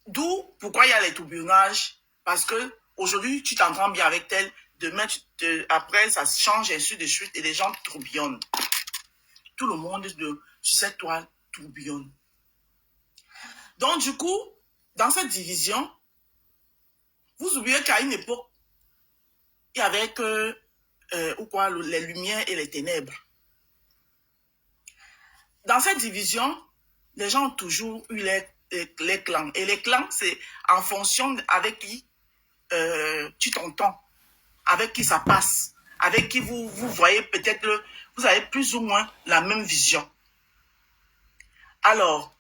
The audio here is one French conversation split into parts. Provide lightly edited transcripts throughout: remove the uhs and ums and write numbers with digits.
D'où pourquoi il y a les tourbillonnages. Parce que aujourd'hui, tu t'entends bien avec tel, demain, après, ça change, ainsi de suite, et les gens tourbillonnent. Tout le monde sur cette toile tourbillonne. Donc, du coup, dans cette division, vous oubliez qu'à une époque, il y avait que les lumières et les ténèbres. Dans cette division, les gens ont toujours eu les clans. Et les clans, c'est en fonction avec qui tu t'entends, avec qui ça passe, avec qui vous voyez peut-être, vous avez plus ou moins la même vision. Alors,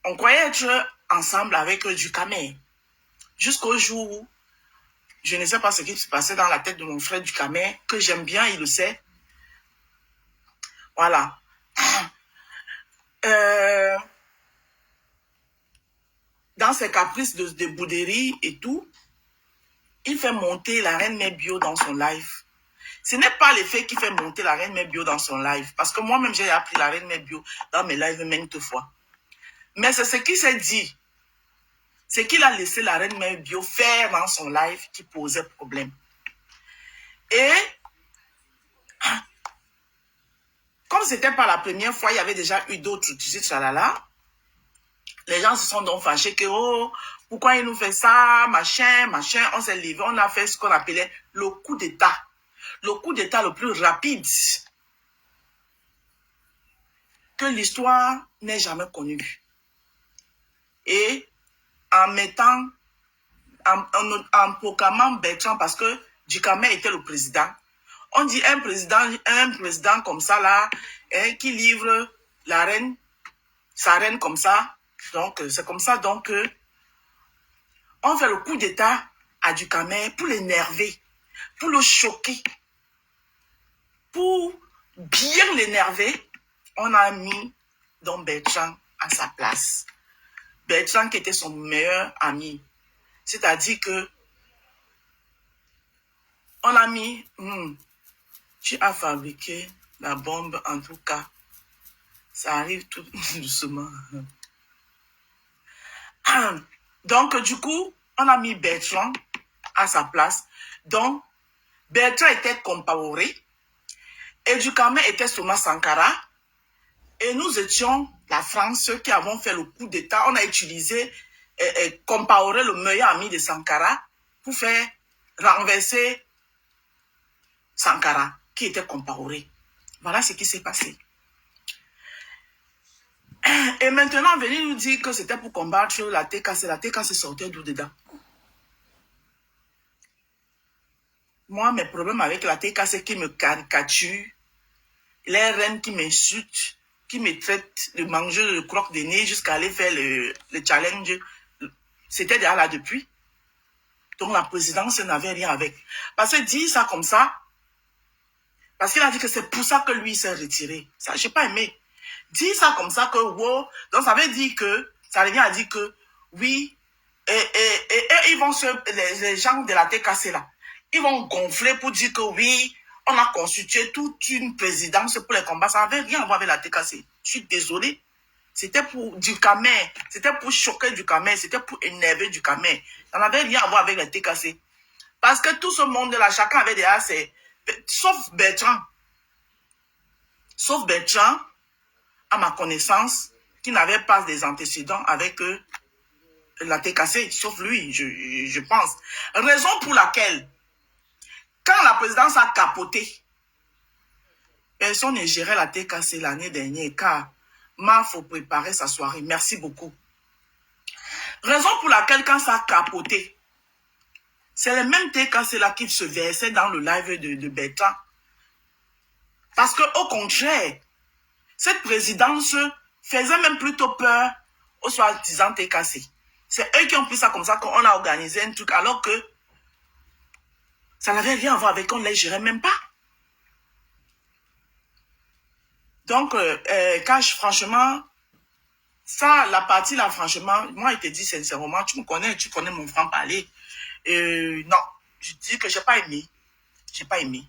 on croyait être ensemble avec du Camer. Jusqu'au jour où, je ne sais pas ce qui se passait dans la tête de mon frère du Camer, que j'aime bien, il le sait. Voilà. Dans ses caprices de bouderie et tout, il fait monter la reine Mère Bio dans son live. Ce n'est pas l'effet qui fait monter la reine Mère Bio dans son live. Parce que moi-même, j'ai appris la reine Mère Bio dans mes lives maintes fois. Mais c'est ce qu'il s'est dit. C'est qu'il a laissé la reine Mère Bio faire dans son live qui posait problème. Et comme c'était pas la première fois, il y avait déjà eu d'autres tralala. Les gens se sont donc fâchés que, oh, pourquoi il nous fait ça, machin. On s'est levé, on a fait ce qu'on appelait le coup d'état. Le coup d'état le plus rapide que l'histoire n'ait jamais connu. Et en mettant, en proclamant Bertrand, parce que Ducamer était le président, on dit un président comme ça là, qui livre la reine, sa reine comme ça. Donc, c'est comme ça donc on fait le coup d'état à Ducamer pour l'énerver, pour le choquer. Pour bien l'énerver, on a mis donc Bertrand à sa place. Bertrand qui était son meilleur ami. C'est-à-dire que on a mis, tu as fabriqué la bombe en tout cas. Ça arrive tout doucement. Donc, du coup, on a mis Bertrand à sa place. Donc, Bertrand était Compaoré. Et Ducamer était Thomas Sankara. Et nous étions la France, ceux qui avons fait le coup d'état. On a utilisé Compaoré, le meilleur ami de Sankara, pour faire renverser Sankara, qui était Compaoré. Voilà ce qui s'est passé. Et maintenant, venez nous dire que c'était pour combattre la TKC. La TKC sortait d'où dedans? Moi, mes problèmes avec la TKC, c'est qui me caricature, les reines qui m'insultent, qui me traitent de manger le croque de nez jusqu'à aller faire le challenge. C'était déjà là depuis. Donc la présidence n'avait rien avec. Parce que dire ça comme ça, parce qu'il a dit que c'est pour ça que lui s'est retiré. Ça, j'ai pas aimé. Dire ça comme ça que, wow, donc ça veut dire que, ça revient à dire que, oui, et ils vont les gens de la TKC là, ils vont gonfler pour dire que oui, on a constitué toute une présidence pour les combats. Ça n'avait rien à voir avec la TKC. Je suis désolé. C'était pour Ducamer, c'était pour choquer Ducamer, c'était pour énerver Ducamer. Ça n'avait rien à voir avec la TKC. Parce que tout ce monde-là, chacun avait déjà ses... Sauf Bertrand. Sauf Bertrand, à ma connaissance, qui n'avait pas des antécédents avec la TKC, sauf lui, je pense. Raison pour laquelle, quand la présidence a capoté, personne ne gérait la TKC l'année dernière, car Maf faut préparer sa soirée. Merci beaucoup. Raison pour laquelle, quand ça a capoté, c'est le même TKC là qui se versait dans le live de Bertrand. Parce que, au contraire, cette présidence faisait même plutôt peur aux soi-disant TKC. C'est eux qui ont pris ça comme ça qu'on a organisé un truc alors que ça n'avait rien à voir avec, on ne les gérait même pas. Donc, franchement, ça, la partie là, franchement, moi, je te dis sincèrement, tu me connais, tu connais mon franc-parler. Non, je dis que j'ai pas aimé. J'ai pas aimé.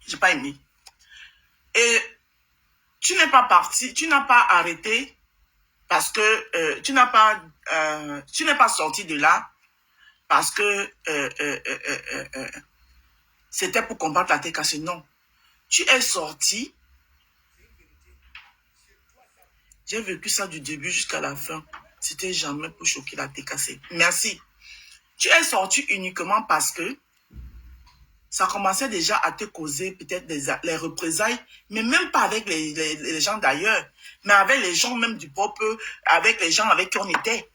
J'ai pas aimé. Et tu n'es pas parti, tu n'as pas arrêté Parce que tu n'es pas sorti de là parce que c'était pour combattre la TKC. Non. Tu es sorti. J'ai vécu ça du début jusqu'à la fin. C'était jamais pour choquer la TKC. Merci. Tu es sorti uniquement parce que ça commençait déjà à te causer peut-être les représailles, mais même pas avec les gens d'ailleurs, mais avec les gens même du peuple, avec les gens avec qui on était.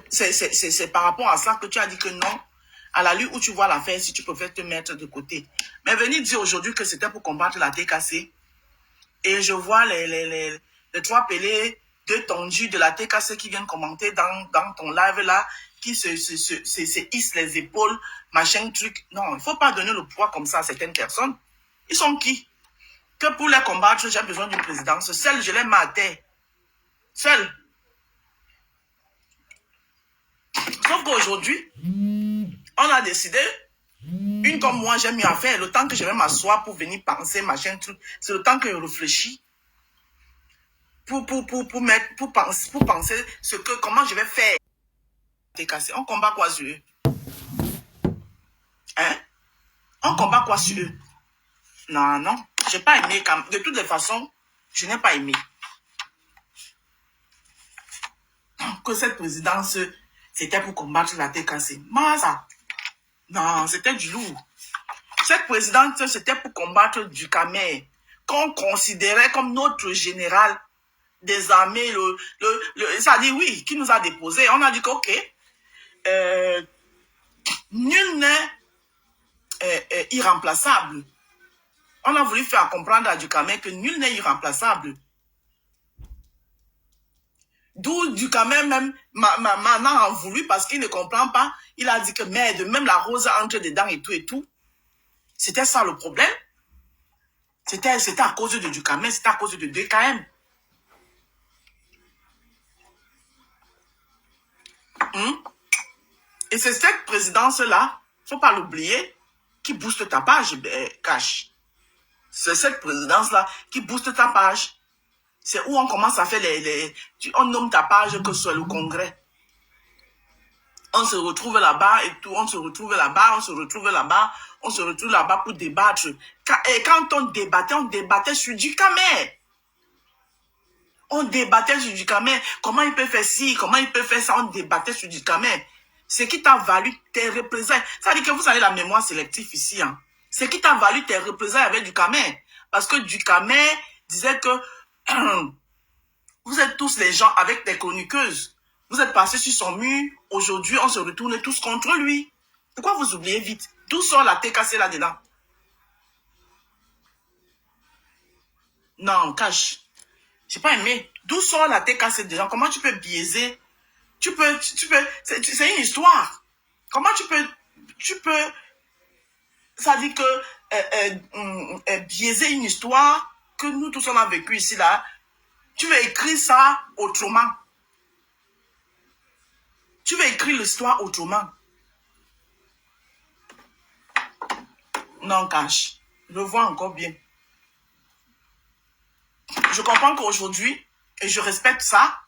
C'est par rapport à ça que tu as dit que non, à la lutte où tu vois l'affaire, si tu préfères te mettre de côté. Mais venir dire aujourd'hui que c'était pour combattre la TKC, et je vois les trois pelés, deux tendus de la TKC qui viennent commenter dans ton live là, qui se hissent les épaules, machin, truc. Non, il ne faut pas donner le poids comme ça à certaines personnes. Ils sont qui? Que pour les combattre, j'ai besoin d'une présidence. Seul, je les mets à terre. Seul. Sauf qu'aujourd'hui, on a décidé, une comme moi, j'ai mis à faire. Le temps que je vais m'asseoir pour venir penser, machin, truc, c'est le temps que je réfléchis. Pour penser comment je vais faire. On combat quoi sur eux? Hein? On combat quoi sur eux? Non, non. J'ai pas aimé. De toutes les façons, je n'ai pas aimé. Que cette présidence, c'était pour combattre la TKC. Ça. Non, c'était du lourd. Cette présidence, c'était pour combattre du Camer, qu'on considérait comme notre général des armées. Ça a dit oui, qui nous a déposé. On a dit qu'ok, nul n'est irremplaçable. On a voulu faire comprendre à Ducamer que nul n'est irremplaçable. D'où Ducamer même m'en a voulu parce qu'il ne comprend pas. Il a dit que merde, même la rose entre dedans et tout et tout. C'était ça le problème. C'était à cause de Ducamer, c'était à cause de DKM. Et c'est cette présidence-là, il ne faut pas l'oublier, qui booste ta page, Cash. C'est cette présidence-là qui booste ta page. C'est où on commence à faire on nomme ta page que sur le congrès. On se retrouve là-bas et tout, on se retrouve là-bas, on se retrouve là-bas, on se retrouve là-bas pour débattre. Et quand on débattait sur Ducamer. On débattait sur Ducamer. Comment il peut faire ci, comment il peut faire ça, on débattait sur Ducamer. Ce qui t'a valu tes représailles. Ça veut dire que vous avez la mémoire sélective ici. Hein. Ce qui t'a valu tes représailles avec Ducamer. Parce que Ducamer disait que vous êtes tous les gens avec des chroniqueuses. Vous êtes passés sur son mur. Aujourd'hui, on se retourne tous contre lui. Pourquoi vous oubliez vite? D'où sort la TKC là-dedans? Non, Cash. J'ai pas aimé. D'où sort la TKC dedans? Comment tu peux biaiser? C'est une histoire. Comment tu peux, ça dit que biaiser une histoire que nous tous on a vécu ici là. Tu veux écrire ça autrement. Tu veux écrire l'histoire autrement. Non, Cash. Je vois encore bien. Je comprends qu'aujourd'hui, et je respecte ça,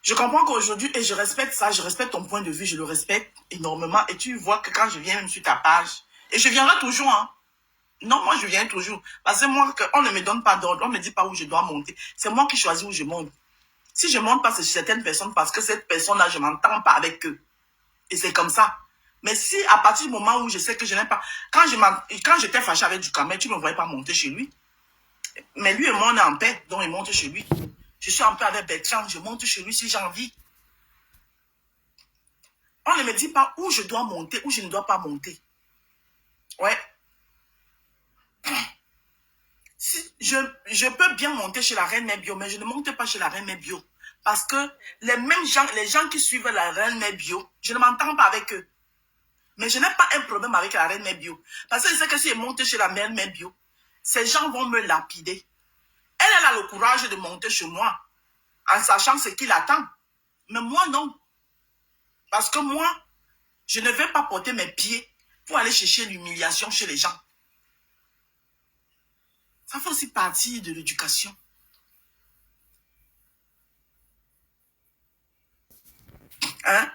je comprends qu'aujourd'hui, et je respecte ça, je respecte ton point de vue, je le respecte énormément. Et tu vois que quand je viens même sur ta page, et je viendrai toujours, hein. Non, moi je viens toujours. Parce que moi, on ne me donne pas d'ordre, on ne me dit pas où je dois monter. C'est moi qui choisis où je monte. Si je monte pas, c'est certaines personnes, parce que cette personne-là, je ne m'entends pas avec eux. Et c'est comme ça. Mais si à partir du moment où je sais que je n'ai pas... Quand j'étais fâché avec Ducamer, tu ne me voyais pas monter chez lui. Mais lui et moi, on est en paix, donc il monte chez lui. Je suis en paix avec Bertrand, je monte chez lui si j'ai envie. On ne me dit pas où je dois monter, où je ne dois pas monter. Ouais. Si je peux bien monter chez la Reine Mère Bio, mais je ne monte pas chez la Reine Mère Bio. Parce que les gens qui suivent la Reine Mère Bio, je ne m'entends pas avec eux. Mais je n'ai pas un problème avec la Reine Mère Bio. Parce que je sais que si je monte chez la Reine Mère Bio, ces gens vont me lapider. Elle a le courage de monter chez moi, en sachant ce qu'il attend. Mais moi, non. Parce que moi, je ne vais pas porter mes pieds pour aller chercher l'humiliation chez les gens. Ça fait aussi partie de l'éducation. Hein?